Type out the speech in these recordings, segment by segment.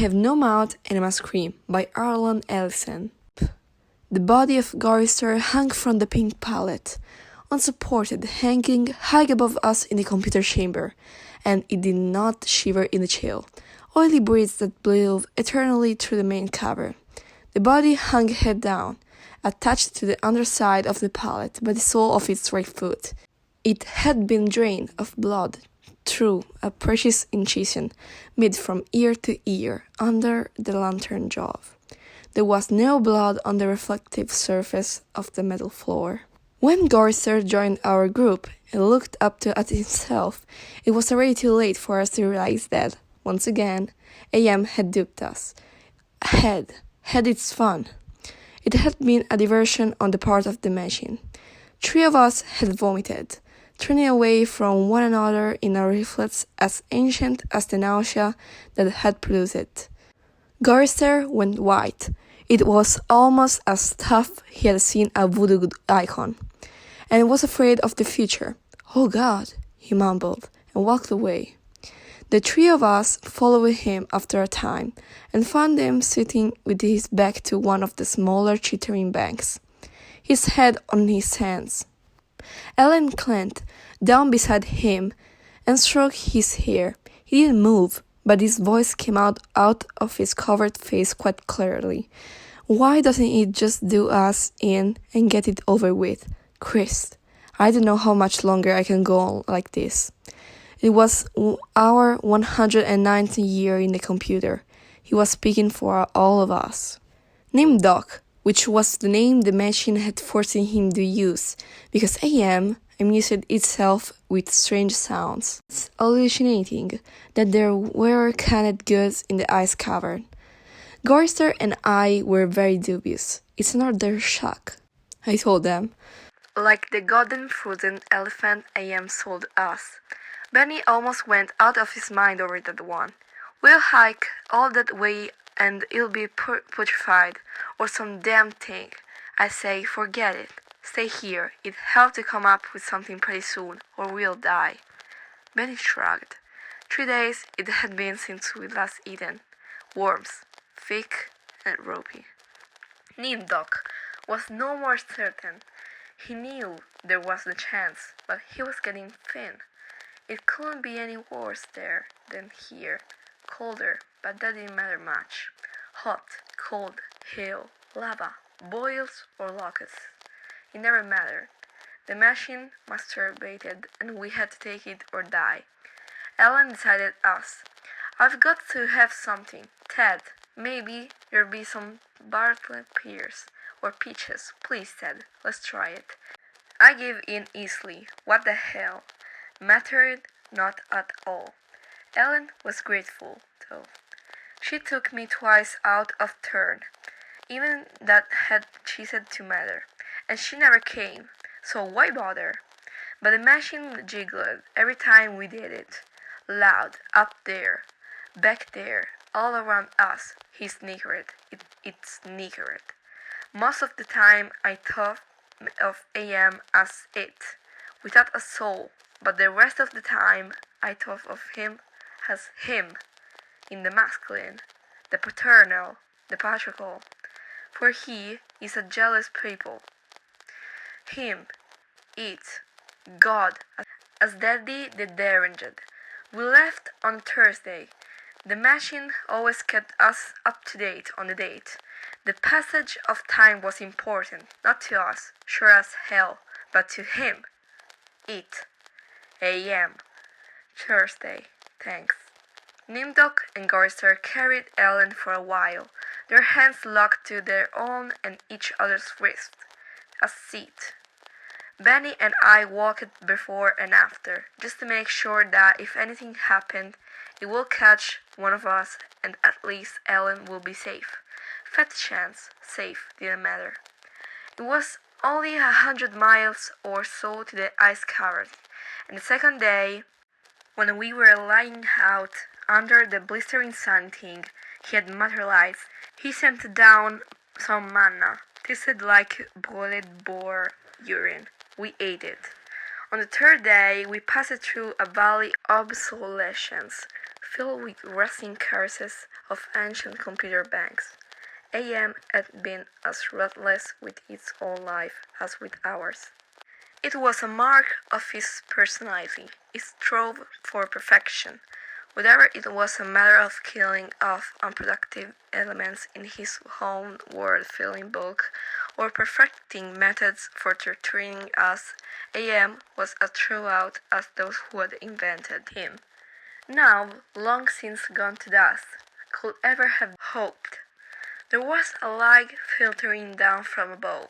I Have No Mouth and I Must Scream by Arlan Ellison. The body of Gorister hung from the pink pallet, unsupported, hanging high above us in the computer chamber, and it did not shiver in the chill, oily breeze that blew eternally through the main cover. The body hung head down, attached to the underside of the pallet by the sole of its right foot. It had been drained of blood through a precious incision made from ear to ear under the lantern jaw. There was no blood on the reflective surface of the metal floor. When Gorister joined our group and looked up at himself, it was already too late for us to realize that, once again, AM had duped us. Had its fun. It had been a diversion on the part of the machine. 3 of us had vomited, turning away from one another in a reflex as ancient as the nausea that had produced it. Gorister went white. It was almost as tough he had seen a voodoo icon, and was afraid of the future. "Oh God," he mumbled, and walked away. The 3 of us followed him after a time, and found him sitting with his back to one of the smaller chittering banks, his head on his hands. Ellen clenched down beside him and stroked his hair. He didn't move, but his voice came out of his covered face quite clearly. "Why doesn't it just do us in and get it over with? Christ, I don't know how much longer I can go on like this." It was our 190th year in the computer. He was speaking for all of us. Named Doc, which was the name the machine had forced him to use, because AM amused itself with strange sounds. It's hallucinating that there were canned goods in the ice cavern. Gorister and I were very dubious. "It's another shock," I told them. "Like the golden frozen elephant AM sold us." Benny almost went out of his mind over that one. "We'll hike all that way and it'll be putrefied, or some damn thing." I say, "Forget it. Stay here. It'll have to come up with something pretty soon, or we'll die." Benny shrugged. 3 days it had been since we'd last eaten. Worms, thick and ropey. Nimdok was no more certain. He knew there was the chance, but he was getting thin. It couldn't be any worse there than here. Colder, but that didn't matter much. Hot, cold, hail, lava, boils, or locusts. It never mattered. The machine masturbated, and we had to take it or die. Ellen decided us. "I've got to have something. Ted, maybe there'll be some Bartlett pears or peaches. Please, Ted, let's try it." I gave in easily. What the hell? Mattered not at all. Ellen was grateful, though. She took me twice out of turn. Even that had ceased to matter, and she never came, so why bother? But the machine jiggled every time we did it. Loud, up there, back there, all around us. He snickered. It snickered. Most of the time I thought of AM as it, without a soul, but the rest of the time I thought of him as him, in the masculine, the paternal, the patriarchal, for he is a jealous people. Him, it, God, as Daddy the deranged. We left on Thursday. The machine always kept us up to date on the date. The passage of time was important, not to us, sure as hell, but to him. It. AM. Thursday. Thanks. Nimdok and Gorister carried Ellen for a while, their hands locked to their own and each other's wrists. A seat. Benny and I walked before and after, just to make sure that if anything happened, it will catch one of us and at least Ellen will be safe. Fat chance, safe, didn't matter. It was only 100 miles or so to the ice cavern, and the second day, when we were lying out under the blistering sun thing he had materialized, he sent down some manna, tasted like boiled boar urine. We ate it. On the third day, we passed through a valley of obsolescence, filled with rustling cases of ancient computer banks. AM had been as ruthless with its own life as with ours. It was a mark of his personality. It strove for perfection. Whether it was a matter of killing off unproductive elements in his own world-filling bulk, or perfecting methods for torturing us, AM was as throughout as those who had invented him. Now, long since gone to dust, could ever have hoped. There was a light filtering down from above,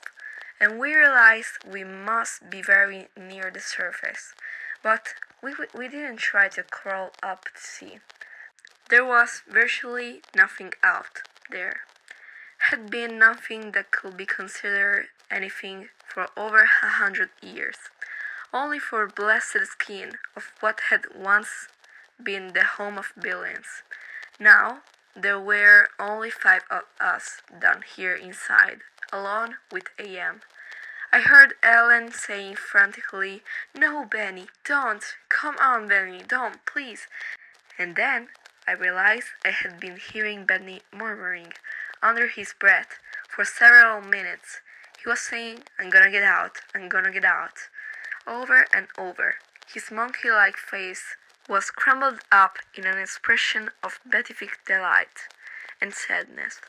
and we realized we must be very near the surface, but we didn't try to crawl up to see. There was virtually nothing out there. Had been nothing that could be considered anything for over 100 years, only for blessed skin of what had once been the home of billions. Now there were only 5 of us down here inside, alone with AM. I heard Ellen saying frantically, "No, Benny, don't! Come on, Benny, don't, please!" And then I realized I had been hearing Benny murmuring, under his breath, for several minutes. He was saying, "I'm gonna get out, I'm gonna get out," over and over. His monkey-like face was scrambled up in an expression of beatific delight and sadness,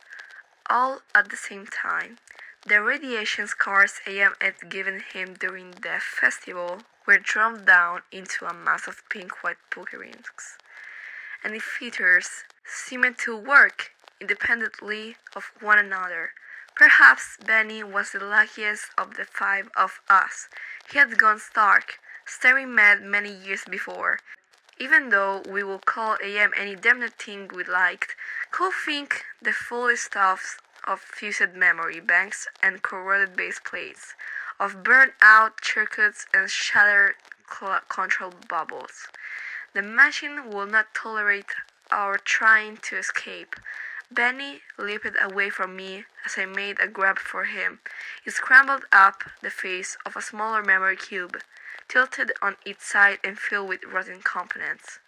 all at the same time. The radiation scars AM had given him during the festival were drummed down into a mass of pink-white poker rings, and the features seemed to work independently of one another. Perhaps Benny was the luckiest of the 5 of us. He had gone stark, staring mad many years before. Even though we would call AM any damned thing we liked, could think the foolish stuff of fused memory banks and corroded base plates, of burned out circuits and shattered control bubbles. The machine would not tolerate our trying to escape. Benny leaped away from me as I made a grab for him. He scrambled up the face of a smaller memory cube, tilted on its side and filled with rotten components.